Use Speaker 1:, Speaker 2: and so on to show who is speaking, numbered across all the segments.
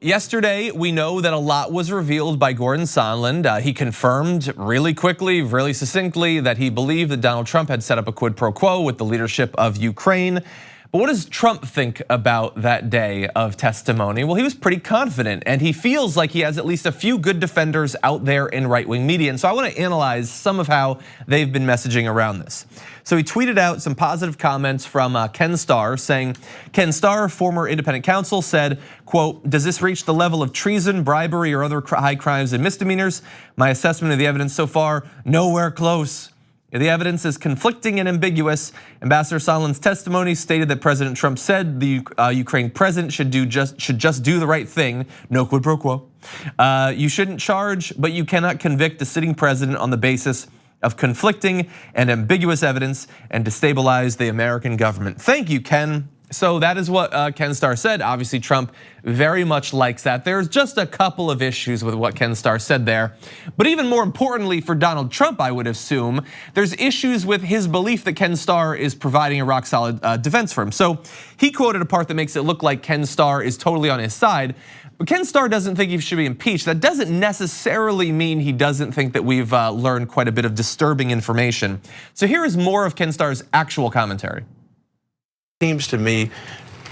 Speaker 1: Yesterday, we know that a lot was revealed by Gordon Sondland. He confirmed really quickly, really succinctly that he believed that Donald Trump had set up a quid pro quo with the leadership of Ukraine. But what does Trump think about that day of testimony? Well, he was pretty confident, and he feels like he has at least a few good defenders out there in right-wing media. And so I want to analyze some of how they've been messaging around this. So he tweeted out some positive comments from Ken Starr saying, Ken Starr, former independent counsel, said, quote, "Does this reach the level of treason, bribery, or other high crimes and misdemeanors? My assessment of the evidence so far, nowhere close. The evidence is conflicting and ambiguous. Ambassador Sondland's testimony stated that President Trump said the Ukraine president should just do the right thing, no quid pro quo. You shouldn't charge, but you cannot convict a sitting president on the basis of conflicting and ambiguous evidence and destabilize the American government." Thank you, Ken. So that is what Ken Starr said. Obviously, Trump very much likes that. There's just a couple of issues with what Ken Starr said there. But even more importantly for Donald Trump, I would assume, there's issues with his belief that Ken Starr is providing a rock solid defense for him. So he quoted a part that makes it look like Ken Starr is totally on his side. But Ken Starr doesn't think he should be impeached. That doesn't necessarily mean he doesn't think that we've learned quite a bit of disturbing information. So here is more of Ken Starr's actual commentary.
Speaker 2: Seems to me,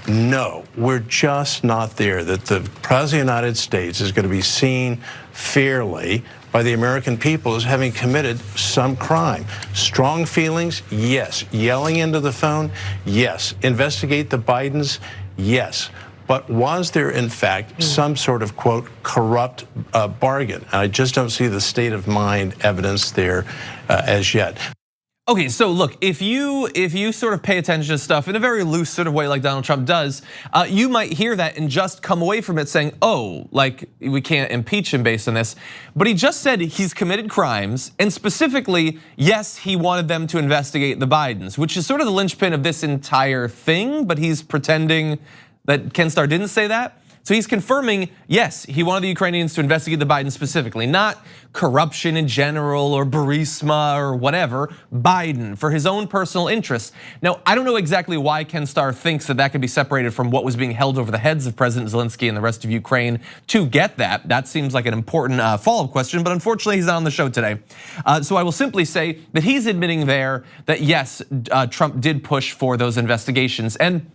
Speaker 2: no, we're just not there, that the President of the United States is going to be seen fairly by the American people as having committed some crime. Strong feelings, yes. Yelling into the phone, yes. Investigate the Bidens, yes. But was there, in fact, some sort of, quote, corrupt bargain? And I just don't see the state of mind evidence there as yet.
Speaker 1: Okay, so look, if you sort of pay attention to stuff in a very loose sort of way like Donald Trump does, you might hear that and just come away from it saying, oh, like we can't impeach him based on this. But he just said he's committed crimes, and specifically, yes, he wanted them to investigate the Bidens, which is sort of the linchpin of this entire thing, but he's pretending that Ken Starr didn't say that. So he's confirming, yes, he wanted the Ukrainians to investigate the Biden specifically, not corruption in general or Burisma or whatever, Biden for his own personal interests. Now, I don't know exactly why Ken Starr thinks that that could be separated from what was being held over the heads of President Zelensky and the rest of Ukraine to get that. That seems like an important follow-up question, but unfortunately he's not on the show today. So I will simply say that he's admitting there that yes, Trump did push for those investigations. And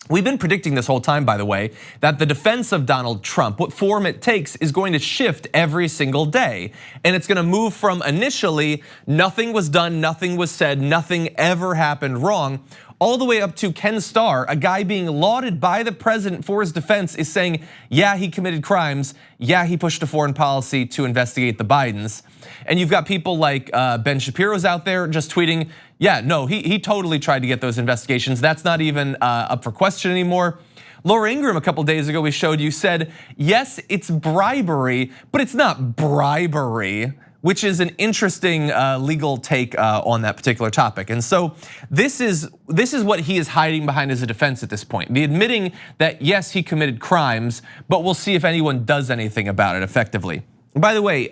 Speaker 1: we've been predicting this whole time, by the way, that the defense of Donald Trump, what form it takes, is going to shift every single day. And it's gonna move from initially, nothing was done, nothing was said, nothing ever happened wrong, all the way up to Ken Starr, a guy being lauded by the president for his defense, is saying, yeah, he committed crimes, yeah, he pushed a foreign policy to investigate the Bidens. And you've got people like Ben Shapiro's out there just tweeting, yeah, no, he totally tried to get those investigations. That's not even up for question anymore. Laura Ingraham a couple days ago we showed you said, yes, it's bribery, but it's not bribery, which is an interesting legal take on that particular topic. And so this is what he is hiding behind as a defense at this point. The admitting that yes, he committed crimes, but we'll see if anyone does anything about it effectively. By the way,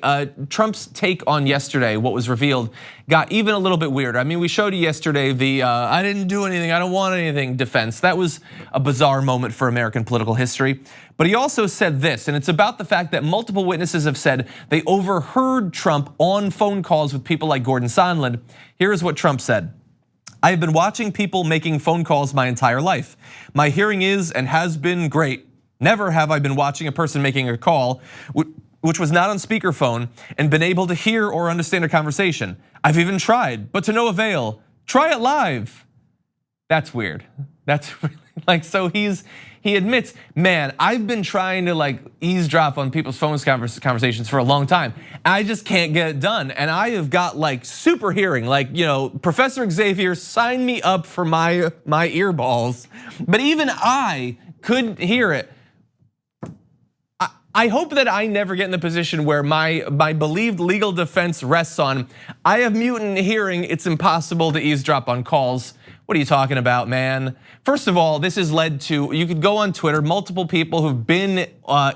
Speaker 1: Trump's take on yesterday, what was revealed, got even a little bit weird. I mean, we showed you yesterday the I didn't do anything, I don't want anything defense. That was a bizarre moment for American political history. But he also said this, and it's about the fact that multiple witnesses have said they overheard Trump on phone calls with people like Gordon Sondland. Here is what Trump said. "I have been watching people making phone calls my entire life. My hearing is and has been great. Never have I been watching a person making a call which was not on speakerphone and been able to hear or understand a conversation. I've even tried, but to no avail. Try it live." That's weird. That's really like, so he admits, man, I've been trying to like eavesdrop on people's phone conversations for a long time. I just can't get it done. And I have got like super hearing, like, Professor Xavier, sign me up for my earballs. But even I couldn't hear it. I hope that I never get in the position where my believed legal defense rests on, I have mutant hearing, it's impossible to eavesdrop on calls. What are you talking about, man? First of all, this has led to, you could go on Twitter, multiple people who've been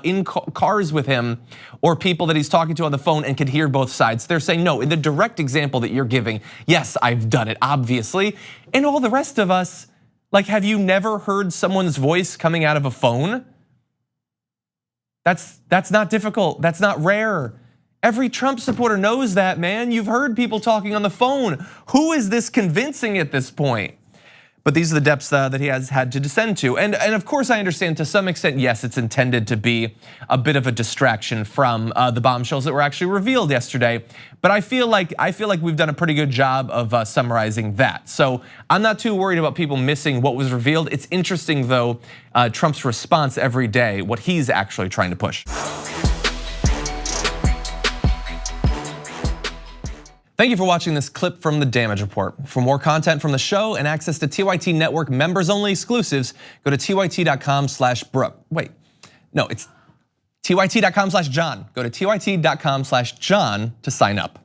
Speaker 1: in cars with him or people that he's talking to on the phone and could hear both sides. They're saying, no, in the direct example that you're giving, yes, I've done it, obviously. And all the rest of us, like, have you never heard someone's voice coming out of a phone? That's not difficult, that's not rare. Every Trump supporter knows that, man. You've heard people talking on the phone. Who is this convincing at this point? But these are the depths that he has had to descend to. And of course I understand to some extent, yes, it's intended to be a bit of a distraction from the bombshells that were actually revealed yesterday. But I feel like we've done a pretty good job of summarizing that. So I'm not too worried about people missing what was revealed. It's interesting though, Trump's response every day, what he's actually trying to push. Thank you for watching this clip from the Damage Report. For more content from the show and access to TYT Network members only exclusives, go to tyt.com/Brooke. Wait, no, it's tyt.com/John. Go to tyt.com/John to sign up.